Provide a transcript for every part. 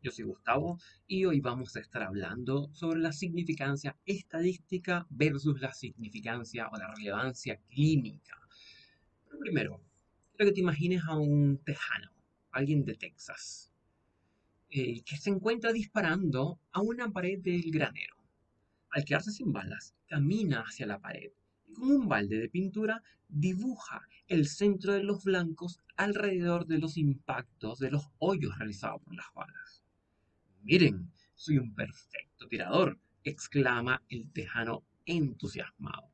Yo soy Gustavo y hoy vamos a estar hablando sobre la significancia estadística versus la significancia o la relevancia clínica. Pero primero, quiero que te imagines a un tejano, alguien de Texas, que se encuentra disparando a una pared del granero. Al quedarse sin balas, camina hacia la pared y con un balde de pintura dibuja el centro de los blancos alrededor de los impactos de los hoyos realizados por las balas. Miren, soy un perfecto tirador, exclama el tejano entusiasmado.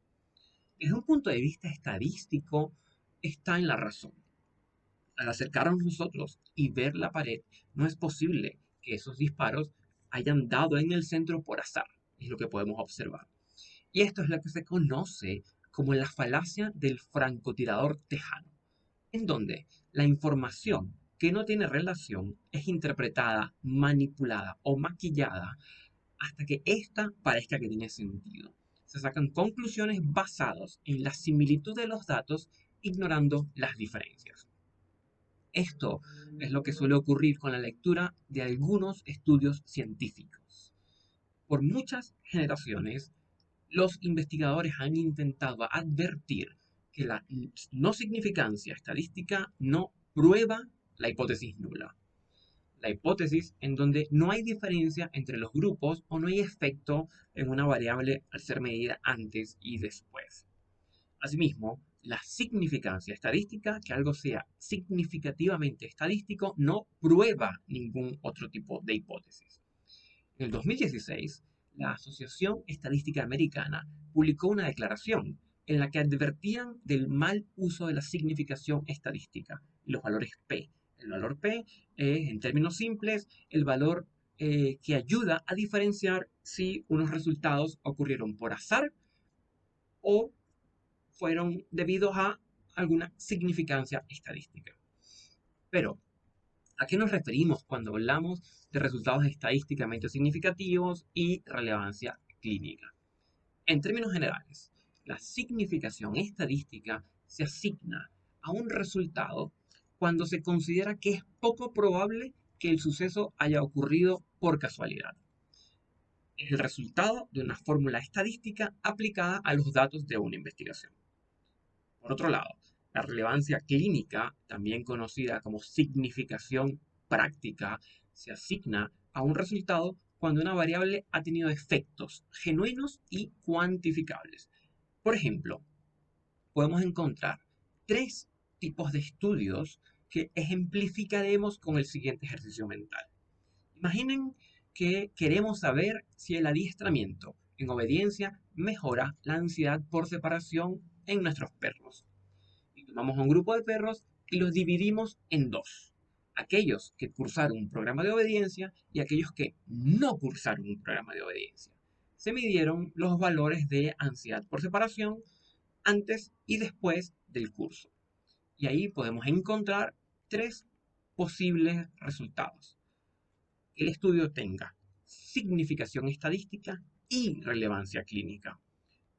Desde un punto de vista estadístico, está en la razón. Al acercarnos nosotros y ver la pared, no es posible que esos disparos hayan dado en el centro por azar, es lo que podemos observar. Y esto es lo que se conoce como la falacia del francotirador tejano, en donde la información que no tiene relación es interpretada, manipulada o maquillada hasta que ésta parezca que tiene sentido. Se sacan conclusiones basadas en la similitud de los datos, ignorando las diferencias. Esto es lo que suele ocurrir con la lectura de algunos estudios científicos. Por muchas generaciones, los investigadores han intentado advertir que la no significancia estadística no prueba la hipótesis nula. La hipótesis en donde no hay diferencia entre los grupos o no hay efecto en una variable al ser medida antes y después. Asimismo, la significancia estadística, que algo sea significativamente estadístico, no prueba ningún otro tipo de hipótesis. En el 2016, la Asociación Estadística Americana publicó una declaración en la que advertían del mal uso de la significación estadística y los valores P. El valor P es, en términos simples, el valor que ayuda a diferenciar si unos resultados ocurrieron por azar o fueron debidos a alguna significancia estadística. Pero, ¿a qué nos referimos cuando hablamos de resultados estadísticamente significativos y relevancia clínica? En términos generales, la significación estadística se asigna a un resultado cuando se considera que es poco probable que el suceso haya ocurrido por casualidad. Es el resultado de una fórmula estadística aplicada a los datos de una investigación. Por otro lado, la relevancia clínica, también conocida como significación práctica, se asigna a un resultado cuando una variable ha tenido efectos genuinos y cuantificables. Por ejemplo, podemos encontrar tres tipos de estudios que ejemplificaremos con el siguiente ejercicio mental. Imaginen que queremos saber si el adiestramiento en obediencia mejora la ansiedad por separación en nuestros perros. Y tomamos a un grupo de perros y los dividimos en dos. Aquellos que cursaron un programa de obediencia y aquellos que no cursaron un programa de obediencia. Se midieron los valores de ansiedad por separación antes y después del curso. Y ahí podemos encontrar tres posibles resultados. Que el estudio tenga significación estadística y relevancia clínica.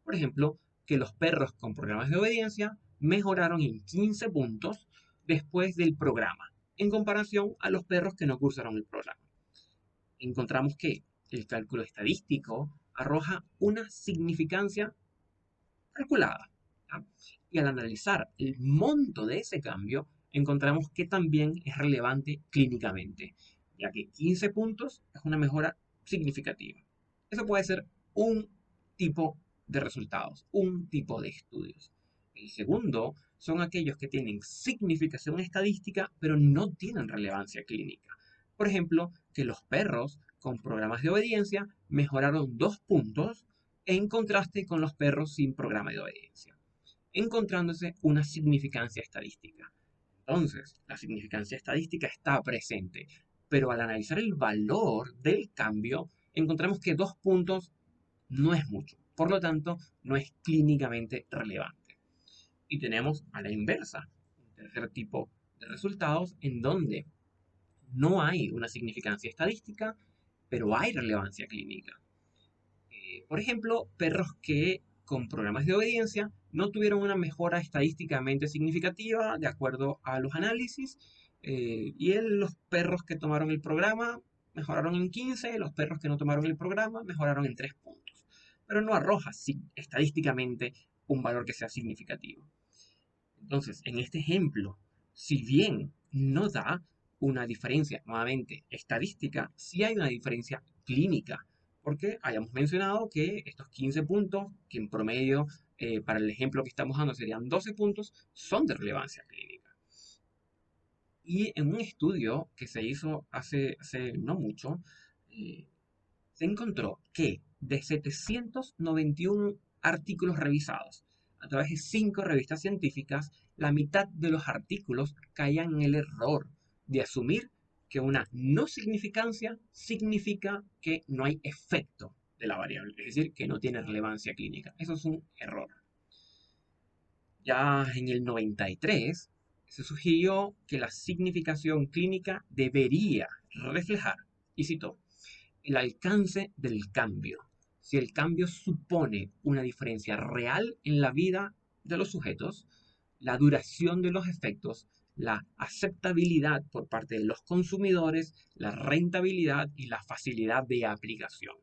Por ejemplo, que los perros con programas de obediencia mejoraron en 15 puntos después del programa, en comparación a los perros que no cursaron el programa. Encontramos que el cálculo estadístico arroja una significancia calculada. ¿Ya? Y al analizar el monto de ese cambio, encontramos que también es relevante clínicamente, ya que 15 puntos es una mejora significativa. Eso puede ser un tipo de resultados, un tipo de estudios. El segundo son aquellos que tienen significación estadística, pero no tienen relevancia clínica. Por ejemplo, que los perros con programas de obediencia mejoraron 2 puntos en contraste con los perros sin programa de obediencia, encontrándose una significancia estadística. Entonces, la significancia estadística está presente, pero al analizar el valor del cambio, encontramos que 2 puntos no es mucho, por lo tanto, no es clínicamente relevante. Y tenemos a la inversa, un tercer tipo de resultados en donde no hay una significancia estadística, pero hay relevancia clínica. Por ejemplo, perros que con programas de obediencia no tuvieron una mejora estadísticamente significativa de acuerdo a los análisis, los perros que tomaron el programa mejoraron en 15, los perros que no tomaron el programa mejoraron en 3 puntos. Pero no arroja estadísticamente un valor que sea significativo. Entonces, en este ejemplo, si bien no da una diferencia nuevamente estadística, sí hay una diferencia clínica, porque hayamos mencionado que estos 15 puntos, que en promedio para el ejemplo que estamos dando serían 12 puntos, son de relevancia clínica. Y en un estudio que se hizo hace no mucho, eh, se encontró que de 791 artículos revisados a través de 5 revistas científicas, la mitad de los artículos caían en el error de asumir que una no significancia significa que no hay efecto de la variable, es decir, que no tiene relevancia clínica. Eso es un error. Ya en el 93 se sugirió que la significación clínica debería reflejar, y cito, el alcance del cambio. Si el cambio supone una diferencia real en la vida de los sujetos, la duración de los efectos, la aceptabilidad por parte de los consumidores, la rentabilidad y la facilidad de aplicación.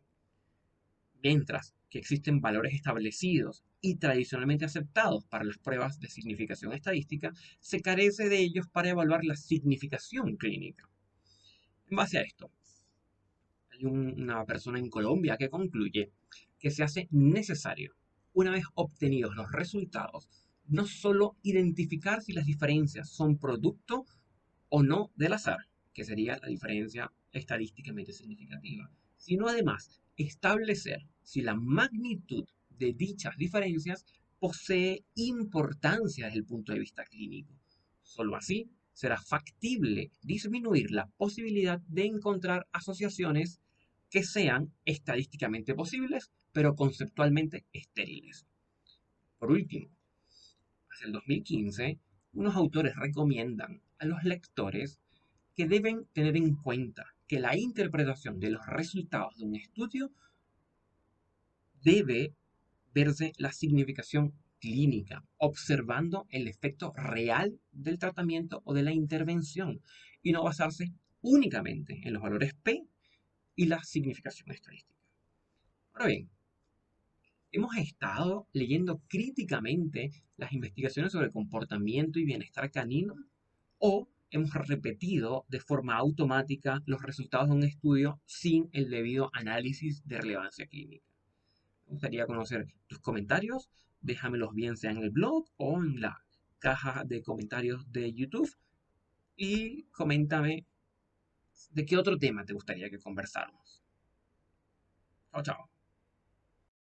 Mientras que existen valores establecidos y tradicionalmente aceptados para las pruebas de significación estadística, se carece de ellos para evaluar la significación clínica. En base a esto, hay una persona en Colombia que concluye que se hace necesario, una vez obtenidos los resultados, no solo identificar si las diferencias son producto o no del azar, que sería la diferencia estadísticamente significativa, sino además establecer si la magnitud de dichas diferencias posee importancia desde el punto de vista clínico. Solo así será factible disminuir la posibilidad de encontrar asociaciones que sean estadísticamente posibles, pero conceptualmente estériles. Por último, hacia el 2015, unos autores recomiendan a los lectores que deben tener en cuenta que la interpretación de los resultados de un estudio debe verse la significación clínica, observando el efecto real del tratamiento o de la intervención, y no basarse únicamente en los valores P y la significación estadística. Ahora bien, hemos estado leyendo críticamente las investigaciones sobre comportamiento y bienestar canino o hemos repetido de forma automática los resultados de un estudio sin el debido análisis de relevancia clínica. Me gustaría conocer tus comentarios, déjamelos bien sea en el blog o en la caja de comentarios de YouTube y coméntame de qué otro tema te gustaría que conversáramos. Chao, chao.